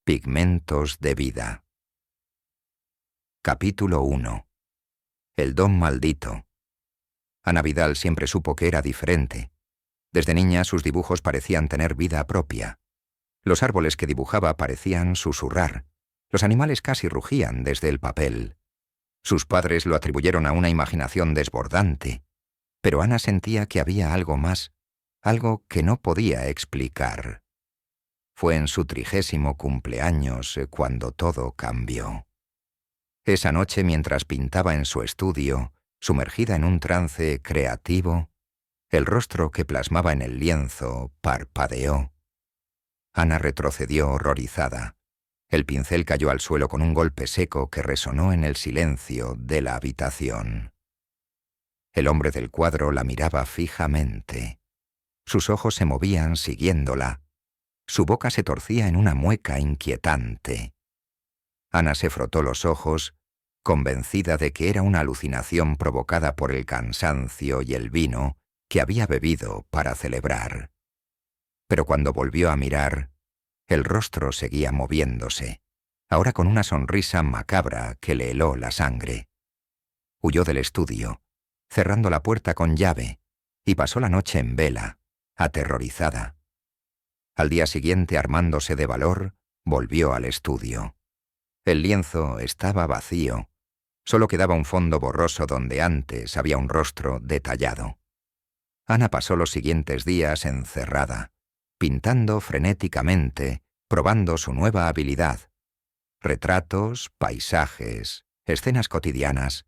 Pigmentos de vida. Capítulo 1. El don maldito. Ana Vidal siempre supo que era diferente. Desde niña sus dibujos parecían tener vida propia. Los árboles que dibujaba parecían susurrar. Los animales casi rugían desde el papel. Sus padres lo atribuyeron a una imaginación desbordante, pero Ana sentía que había algo más, algo que no podía explicar. Fue en su 30º cumpleaños cuando todo cambió. Esa noche, mientras pintaba en su estudio, sumergida en un trance creativo, el rostro que plasmaba en el lienzo parpadeó. Ana retrocedió horrorizada. El pincel cayó al suelo con un golpe seco que resonó en el silencio de la habitación. El hombre del cuadro la miraba fijamente. Sus ojos se movían siguiéndola. Su boca se torcía en una mueca inquietante. Ana se frotó los ojos, convencida de que era una alucinación provocada por el cansancio y el vino que había bebido para celebrar. Pero cuando volvió a mirar, el rostro seguía moviéndose, ahora con una sonrisa macabra que le heló la sangre. Huyó del estudio, cerrando la puerta con llave, y pasó la noche en vela, aterrorizada. Al día siguiente, armándose de valor, volvió al estudio. El lienzo estaba vacío. Solo quedaba un fondo borroso donde antes había un rostro detallado. Ana pasó los siguientes días encerrada, pintando frenéticamente, probando su nueva habilidad. Retratos, paisajes, escenas cotidianas.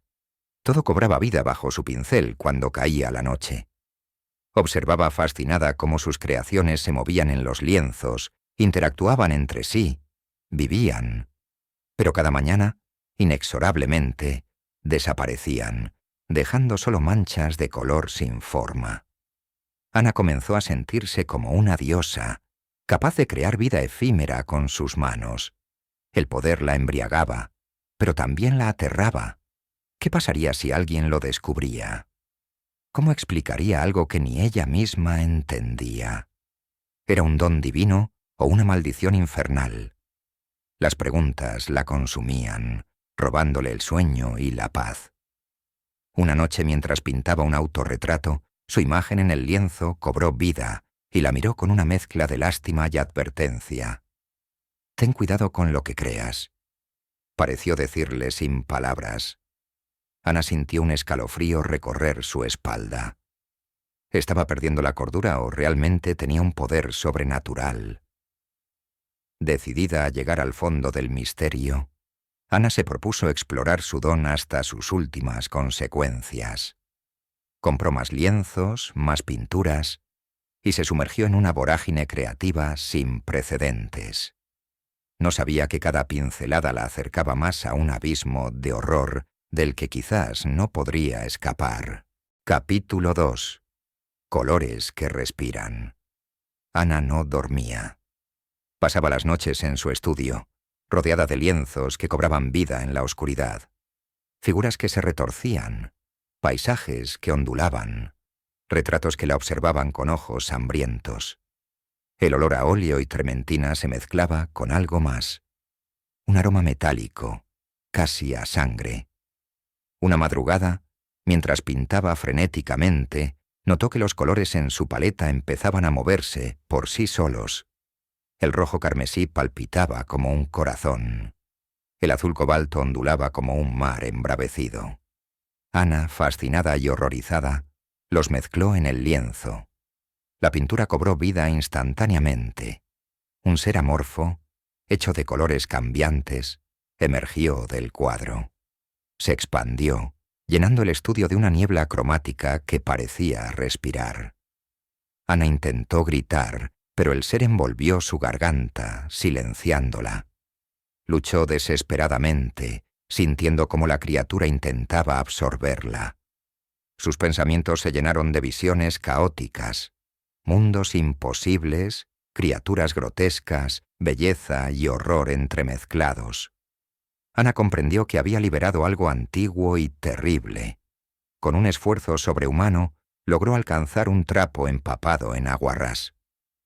Todo cobraba vida bajo su pincel cuando caía la noche. Observaba fascinada cómo sus creaciones se movían en los lienzos, interactuaban entre sí, vivían. Pero cada mañana, inexorablemente, desaparecían, dejando solo manchas de color sin forma. Ana comenzó a sentirse como una diosa, capaz de crear vida efímera con sus manos. El poder la embriagaba, pero también la aterraba. ¿Qué pasaría si alguien lo descubría? ¿Cómo explicaría algo que ni ella misma entendía? ¿Era un don divino o una maldición infernal? Las preguntas la consumían, robándole el sueño y la paz. Una noche, mientras pintaba un autorretrato, su imagen en el lienzo cobró vida y la miró con una mezcla de lástima y advertencia. «Ten cuidado con lo que creas», pareció decirle sin palabras. Ana sintió un escalofrío recorrer su espalda. ¿Estaba perdiendo la cordura o realmente tenía un poder sobrenatural? Decidida a llegar al fondo del misterio, Ana se propuso explorar su don hasta sus últimas consecuencias. Compró más lienzos, más pinturas, y se sumergió en una vorágine creativa sin precedentes. No sabía que cada pincelada la acercaba más a un abismo de horror del que quizás no podría escapar. Capítulo 2. Colores que respiran. Ana no dormía. Pasaba las noches en su estudio, rodeada de lienzos que cobraban vida en la oscuridad. Figuras que se retorcían, paisajes que ondulaban, retratos que la observaban con ojos hambrientos. El olor a óleo y trementina se mezclaba con algo más. Un aroma metálico, casi a sangre. Una madrugada, mientras pintaba frenéticamente, notó que los colores en su paleta empezaban a moverse por sí solos. El rojo carmesí palpitaba como un corazón. El azul cobalto ondulaba como un mar embravecido. Ana, fascinada y horrorizada, los mezcló en el lienzo. La pintura cobró vida instantáneamente. Un ser amorfo, hecho de colores cambiantes, emergió del cuadro. Se expandió, llenando el estudio de una niebla cromática que parecía respirar. Ana intentó gritar, pero el ser envolvió su garganta, silenciándola. Luchó desesperadamente, sintiendo cómo la criatura intentaba absorberla. Sus pensamientos se llenaron de visiones caóticas, mundos imposibles, criaturas grotescas, belleza y horror entremezclados. Ana comprendió que había liberado algo antiguo y terrible. Con un esfuerzo sobrehumano, logró alcanzar un trapo empapado en aguarrás.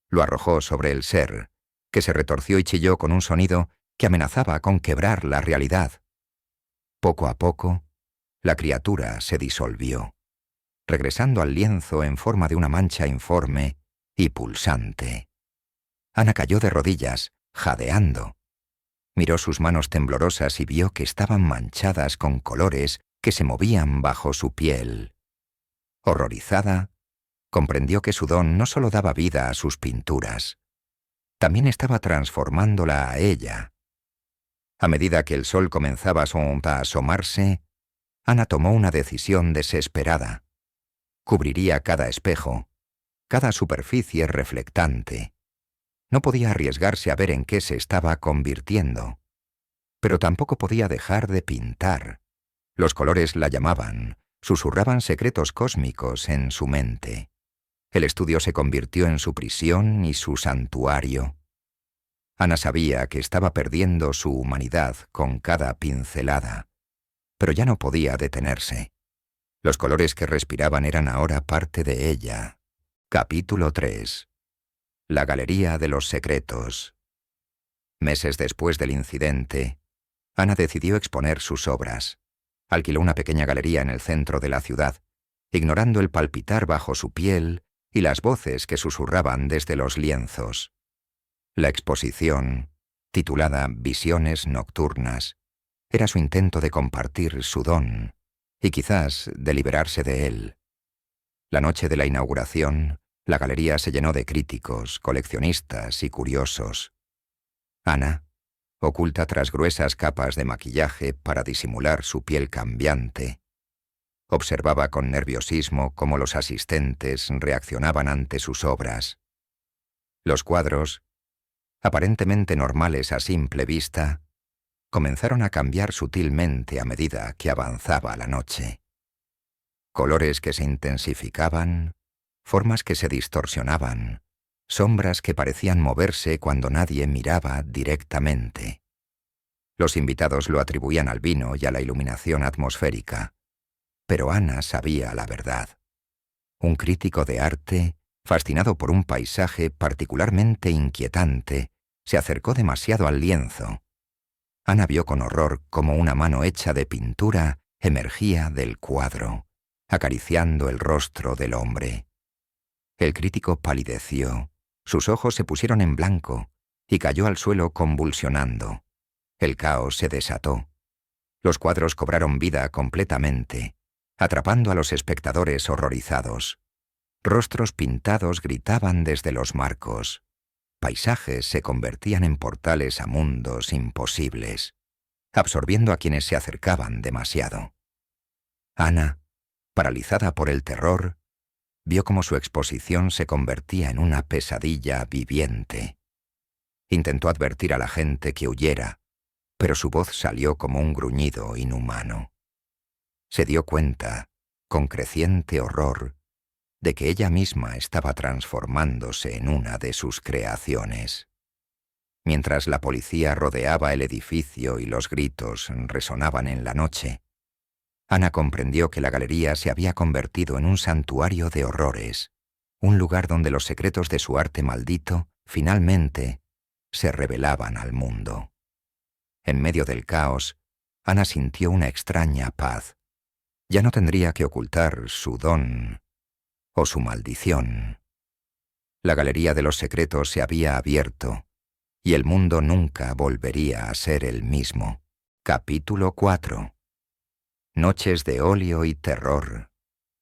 Lo arrojó sobre el ser, que se retorció y chilló con un sonido que amenazaba con quebrar la realidad. Poco a poco, la criatura se disolvió, regresando al lienzo en forma de una mancha informe y pulsante. Ana cayó de rodillas, jadeando. Miró sus manos temblorosas y vio que estaban manchadas con colores que se movían bajo su piel. Horrorizada, comprendió que su don no solo daba vida a sus pinturas, también estaba transformándola a ella. A medida que el sol comenzaba a asomarse, Ana tomó una decisión desesperada. Cubriría cada espejo, cada superficie reflectante. No podía arriesgarse a ver en qué se estaba convirtiendo. Pero tampoco podía dejar de pintar. Los colores la llamaban, susurraban secretos cósmicos en su mente. El estudio se convirtió en su prisión y su santuario. Ana sabía que estaba perdiendo su humanidad con cada pincelada, pero ya no podía detenerse. Los colores que respiraban eran ahora parte de ella. Capítulo 3. La Galería de los Secretos. Meses después del incidente, Ana decidió exponer sus obras. Alquiló una pequeña galería en el centro de la ciudad, ignorando el palpitar bajo su piel y las voces que susurraban desde los lienzos. La exposición, titulada Visiones Nocturnas, era su intento de compartir su don y quizás de liberarse de él. La noche de la inauguración, la galería se llenó de críticos, coleccionistas y curiosos. Ana, oculta tras gruesas capas de maquillaje para disimular su piel cambiante, observaba con nerviosismo cómo los asistentes reaccionaban ante sus obras. Los cuadros, aparentemente normales a simple vista, comenzaron a cambiar sutilmente a medida que avanzaba la noche. Colores que se intensificaban, formas que se distorsionaban, sombras que parecían moverse cuando nadie miraba directamente. Los invitados lo atribuían al vino y a la iluminación atmosférica, pero Ana sabía la verdad. Un crítico de arte, fascinado por un paisaje particularmente inquietante, se acercó demasiado al lienzo. Ana vio con horror cómo una mano hecha de pintura emergía del cuadro, acariciando el rostro del hombre. El crítico palideció, sus ojos se pusieron en blanco y cayó al suelo convulsionando. El caos se desató. Los cuadros cobraron vida completamente, atrapando a los espectadores horrorizados. Rostros pintados gritaban desde los marcos. Paisajes se convertían en portales a mundos imposibles, absorbiendo a quienes se acercaban demasiado. Ana, paralizada por el terror, vio cómo su exposición se convertía en una pesadilla viviente. Intentó advertir a la gente que huyera, pero su voz salió como un gruñido inhumano. Se dio cuenta, con creciente horror, de que ella misma estaba transformándose en una de sus creaciones. Mientras la policía rodeaba el edificio y los gritos resonaban en la noche, Ana comprendió que la galería se había convertido en un santuario de horrores, un lugar donde los secretos de su arte maldito, finalmente, se revelaban al mundo. En medio del caos, Ana sintió una extraña paz. Ya no tendría que ocultar su don o su maldición. La Galería de los Secretos se había abierto, y el mundo nunca volvería a ser el mismo. Capítulo 4. Noches de óleo y terror.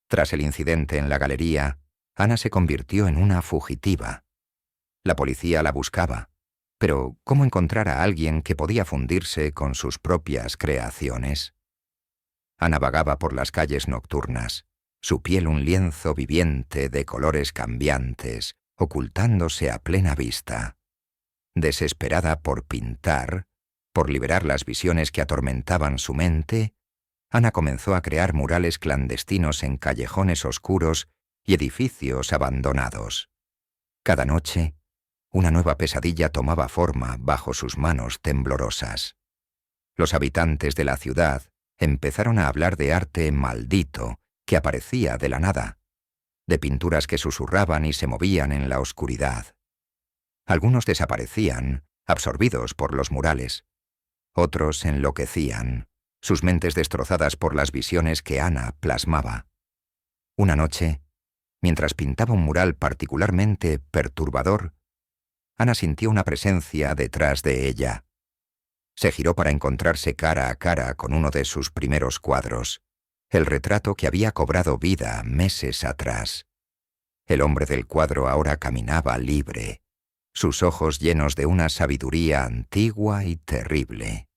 Tras el incidente en la galería, Ana se convirtió en una fugitiva. La policía la buscaba, pero ¿cómo encontrar a alguien que podía fundirse con sus propias creaciones? Ana vagaba por las calles nocturnas, su piel un lienzo viviente de colores cambiantes, ocultándose a plena vista. Desesperada por pintar, por liberar las visiones que atormentaban su mente, Ana comenzó a crear murales clandestinos en callejones oscuros y edificios abandonados. Cada noche, una nueva pesadilla tomaba forma bajo sus manos temblorosas. Los habitantes de la ciudad empezaron a hablar de arte maldito que aparecía de la nada, de pinturas que susurraban y se movían en la oscuridad. Algunos desaparecían, absorbidos por los murales. Otros enloquecían, sus mentes destrozadas por las visiones que Ana plasmaba. Una noche, mientras pintaba un mural particularmente perturbador, Ana sintió una presencia detrás de ella. Se giró para encontrarse cara a cara con uno de sus primeros cuadros, el retrato que había cobrado vida meses atrás. El hombre del cuadro ahora caminaba libre, sus ojos llenos de una sabiduría antigua y terrible.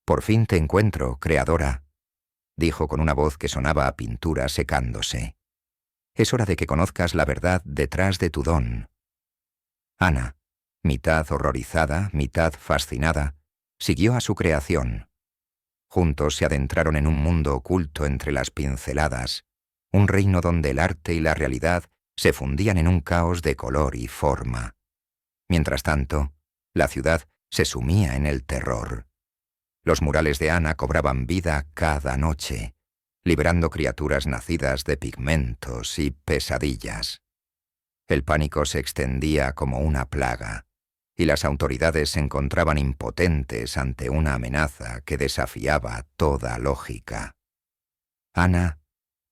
«Por fin te encuentro, creadora», dijo con una voz que sonaba a pintura secándose. «Es hora de que conozcas la verdad detrás de tu don». Ana, mitad horrorizada, mitad fascinada, siguió a su creación. Juntos se adentraron en un mundo oculto entre las pinceladas, un reino donde el arte y la realidad se fundían en un caos de color y forma. Mientras tanto, la ciudad se sumía en el terror. Los murales de Ana cobraban vida cada noche, liberando criaturas nacidas de pigmentos y pesadillas. El pánico se extendía como una plaga, y las autoridades se encontraban impotentes ante una amenaza que desafiaba toda lógica. Ana,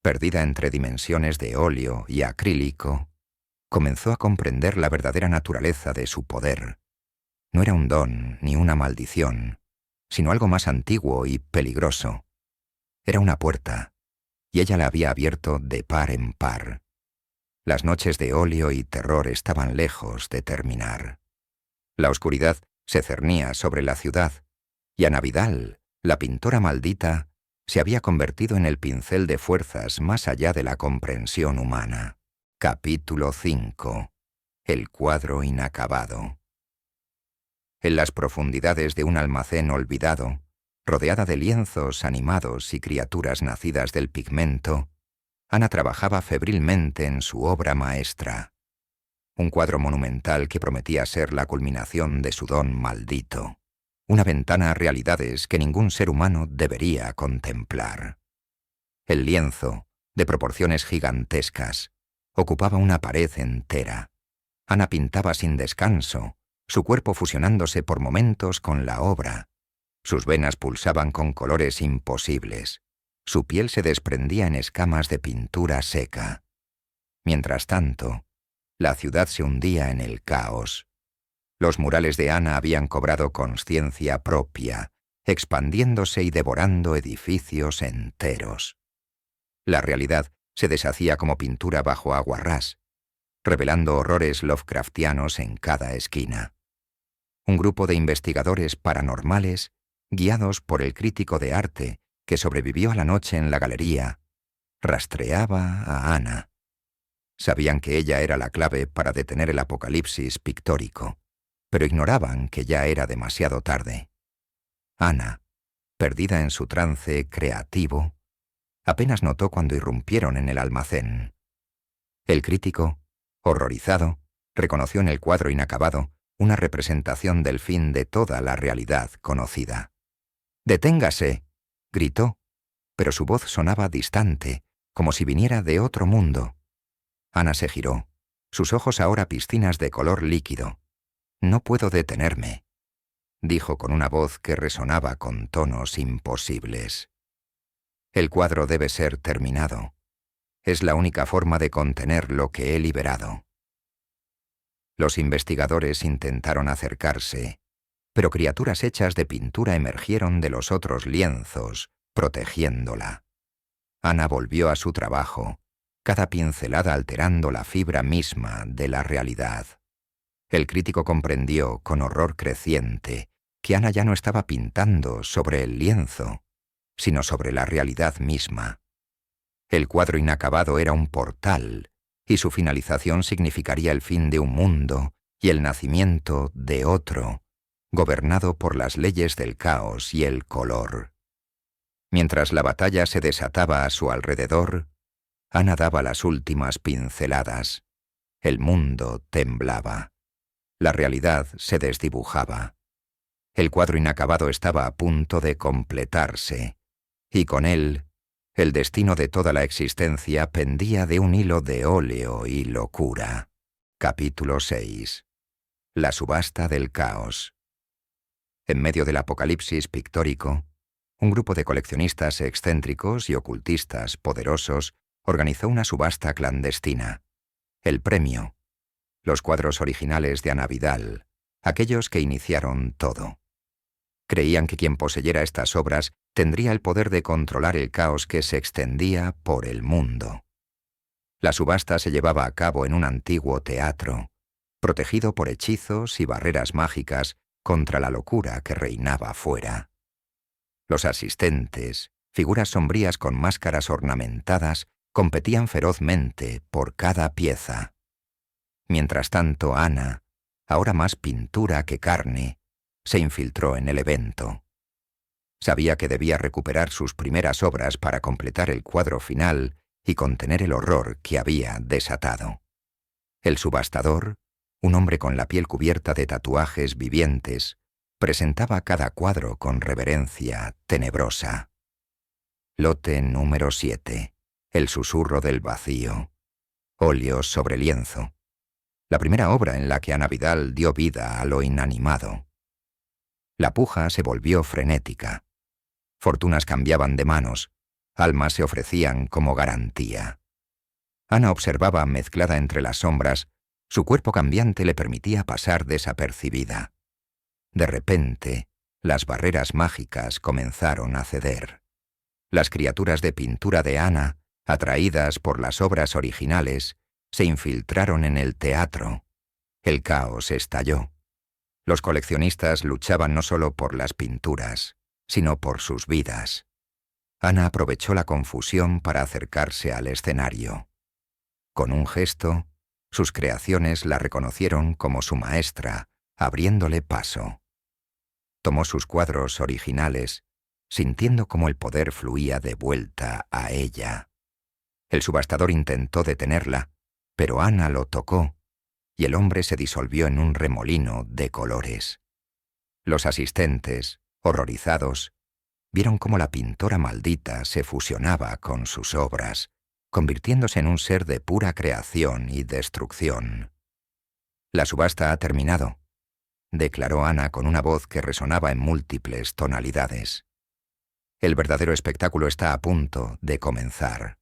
perdida entre dimensiones de óleo y acrílico, comenzó a comprender la verdadera naturaleza de su poder. No era un don ni una maldición, sino algo más antiguo y peligroso. Era una puerta, y ella la había abierto de par en par. Las noches de óleo y terror estaban lejos de terminar. La oscuridad se cernía sobre la ciudad, y Ana Vidal, la pintora maldita, se había convertido en el pincel de fuerzas más allá de la comprensión humana. Capítulo 5. El cuadro inacabado. En las profundidades de un almacén olvidado, rodeada de lienzos animados y criaturas nacidas del pigmento, Ana trabajaba febrilmente en su obra maestra. Un cuadro monumental que prometía ser la culminación de su don maldito. Una ventana a realidades que ningún ser humano debería contemplar. El lienzo, de proporciones gigantescas, ocupaba una pared entera. Ana pintaba sin descanso, su cuerpo fusionándose por momentos con la obra. Sus venas pulsaban con colores imposibles. Su piel se desprendía en escamas de pintura seca. Mientras tanto, la ciudad se hundía en el caos. Los murales de Ana habían cobrado consciencia propia, expandiéndose y devorando edificios enteros. La realidad se deshacía como pintura bajo aguarrás, revelando horrores lovecraftianos en cada esquina. Un grupo de investigadores paranormales, guiados por el crítico de arte que sobrevivió a la noche en la galería, rastreaba a Ana. Sabían que ella era la clave para detener el apocalipsis pictórico, pero ignoraban que ya era demasiado tarde. Ana, perdida en su trance creativo, apenas notó cuando irrumpieron en el almacén. El crítico, horrorizado, reconoció en el cuadro inacabado una representación del fin de toda la realidad conocida. «¡Deténgase!», gritó, pero su voz sonaba distante, como si viniera de otro mundo. Ana se giró, sus ojos ahora piscinas de color líquido. «No puedo detenerme», dijo con una voz que resonaba con tonos imposibles. «El cuadro debe ser terminado. Es la única forma de contener lo que he liberado». Los investigadores intentaron acercarse, pero criaturas hechas de pintura emergieron de los otros lienzos, protegiéndola. Ana volvió a su trabajo, cada pincelada alterando la fibra misma de la realidad. El crítico comprendió, con horror creciente, que Ana ya no estaba pintando sobre el lienzo, sino sobre la realidad misma. El cuadro inacabado era un portal, y su finalización significaría el fin de un mundo y el nacimiento de otro, gobernado por las leyes del caos y el color. Mientras la batalla se desataba a su alrededor, Ana daba las últimas pinceladas. El mundo temblaba. La realidad se desdibujaba. El cuadro inacabado estaba a punto de completarse, y con él, el destino de toda la existencia pendía de un hilo de óleo y locura. Capítulo 6. La subasta del caos. En medio del apocalipsis pictórico, un grupo de coleccionistas excéntricos y ocultistas poderosos organizó una subasta clandestina. El premio: los cuadros originales de Ana Vidal, aquellos que iniciaron todo. Creían que quien poseyera estas obras tendría el poder de controlar el caos que se extendía por el mundo. La subasta se llevaba a cabo en un antiguo teatro, protegido por hechizos y barreras mágicas contra la locura que reinaba fuera. Los asistentes, figuras sombrías con máscaras ornamentadas, competían ferozmente por cada pieza. Mientras tanto, Ana, ahora más pintura que carne, se infiltró en el evento. Sabía que debía recuperar sus primeras obras para completar el cuadro final y contener el horror que había desatado. El subastador, un hombre con la piel cubierta de tatuajes vivientes, presentaba cada cuadro con reverencia tenebrosa. Lote número 7. El susurro del vacío. Óleos sobre lienzo. La primera obra en la que Ana Vidal dio vida a lo inanimado. La puja se volvió frenética. Fortunas cambiaban de manos, almas se ofrecían como garantía. Ana observaba mezclada entre las sombras. Su cuerpo cambiante le permitía pasar desapercibida. De repente, las barreras mágicas comenzaron a ceder. Las criaturas de pintura de Ana, atraídas por las obras originales, se infiltraron en el teatro. El caos estalló. Los coleccionistas luchaban no solo por las pinturas, sino por sus vidas. Ana aprovechó la confusión para acercarse al escenario. Con un gesto, sus creaciones la reconocieron como su maestra, abriéndole paso. Tomó sus cuadros originales, sintiendo cómo el poder fluía de vuelta a ella. El subastador intentó detenerla, pero Ana lo tocó, y el hombre se disolvió en un remolino de colores. Los asistentes, horrorizados, vieron cómo la pintora maldita se fusionaba con sus obras, convirtiéndose en un ser de pura creación y destrucción. «La subasta ha terminado», declaró Ana con una voz que resonaba en múltiples tonalidades. «El verdadero espectáculo está a punto de comenzar».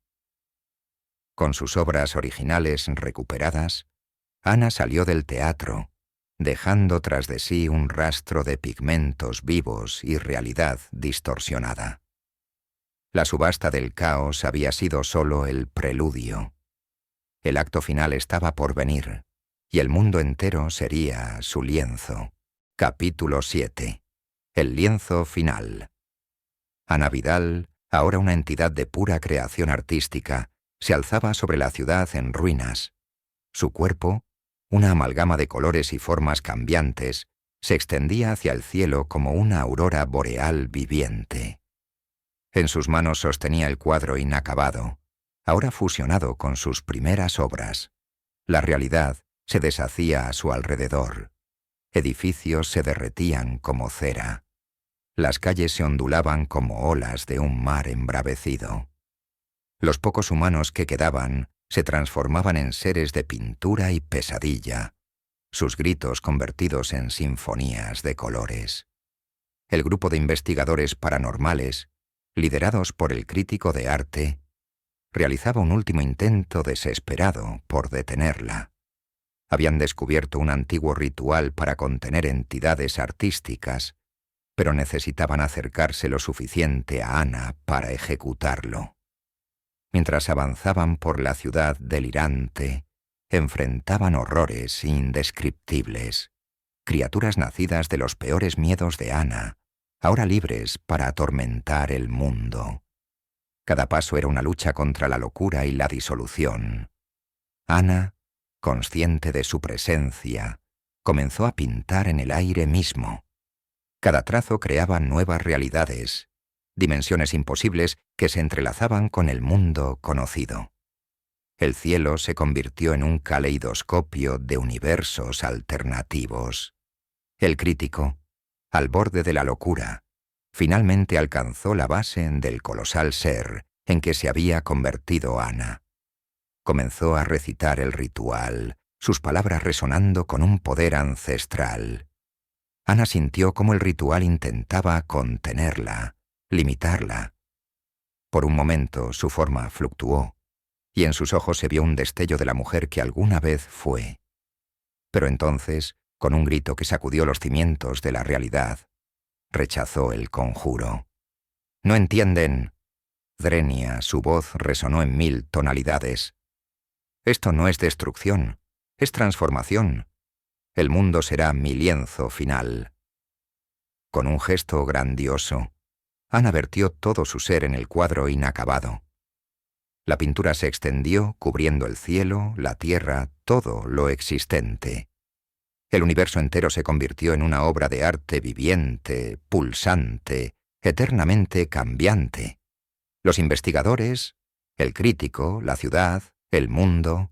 Con sus obras originales recuperadas, Ana salió del teatro, dejando tras de sí un rastro de pigmentos vivos y realidad distorsionada. La subasta del caos había sido solo el preludio. El acto final estaba por venir, y el mundo entero sería su lienzo. Capítulo 7. El lienzo final. Ana Vidal, ahora una entidad de pura creación artística, se alzaba sobre la ciudad en ruinas. Su cuerpo, una amalgama de colores y formas cambiantes, se extendía hacia el cielo como una aurora boreal viviente. En sus manos sostenía el cuadro inacabado, ahora fusionado con sus primeras obras. La realidad se deshacía a su alrededor. Edificios se derretían como cera. Las calles se ondulaban como olas de un mar embravecido. Los pocos humanos que quedaban se transformaban en seres de pintura y pesadilla, sus gritos convertidos en sinfonías de colores. El grupo de investigadores paranormales, liderados por el crítico de arte, realizaba un último intento desesperado por detenerla. Habían descubierto un antiguo ritual para contener entidades artísticas, pero necesitaban acercarse lo suficiente a Ana para ejecutarlo. Mientras avanzaban por la ciudad delirante, enfrentaban horrores indescriptibles, criaturas nacidas de los peores miedos de Ana, ahora libres para atormentar el mundo. Cada paso era una lucha contra la locura y la disolución. Ana, consciente de su presencia, comenzó a pintar en el aire mismo. Cada trazo creaba nuevas realidades, dimensiones imposibles que se entrelazaban con el mundo conocido. El cielo se convirtió en un caleidoscopio de universos alternativos. El crítico, al borde de la locura, finalmente alcanzó la base del colosal ser en que se había convertido Ana. Comenzó a recitar el ritual, sus palabras resonando con un poder ancestral. Ana sintió cómo el ritual intentaba contenerla, limitarla. Por un momento su forma fluctuó, y en sus ojos se vio un destello de la mujer que alguna vez fue. Pero entonces, con un grito que sacudió los cimientos de la realidad, rechazó el conjuro. «¡No entienden!». Drenia, su voz resonó en 1000 tonalidades. «Esto no es destrucción, es transformación. El mundo será mi lienzo final». Con un gesto grandioso, Ana vertió todo su ser en el cuadro inacabado. La pintura se extendió, cubriendo el cielo, la tierra, todo lo existente. El universo entero se convirtió en una obra de arte viviente, pulsante, eternamente cambiante. Los investigadores, el crítico, la ciudad, el mundo,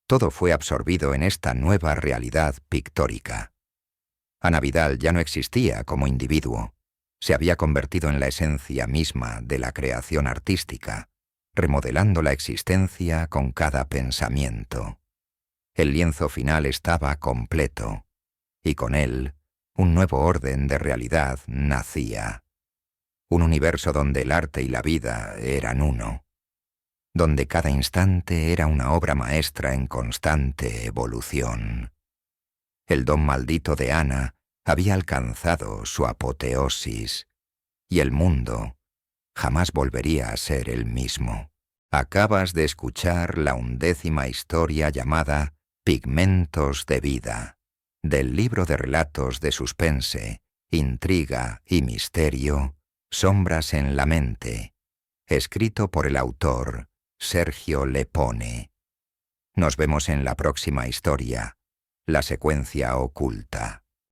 todo fue absorbido en esta nueva realidad pictórica. Ana Vidal ya no existía como individuo. Se había convertido en la esencia misma de la creación artística, remodelando la existencia con cada pensamiento. El lienzo final estaba completo, y con él, un nuevo orden de realidad nacía. Un universo donde el arte y la vida eran uno, donde cada instante era una obra maestra en constante evolución. El don maldito de Ana había alcanzado su apoteosis, y el mundo jamás volvería a ser el mismo. Acabas de escuchar la 11ª historia llamada Pigmentos de vida, del libro de relatos de suspense, intriga y misterio, Sombras en la mente, escrito por el autor Sergio Lepone. Nos vemos en la próxima historia, La secuencia oculta.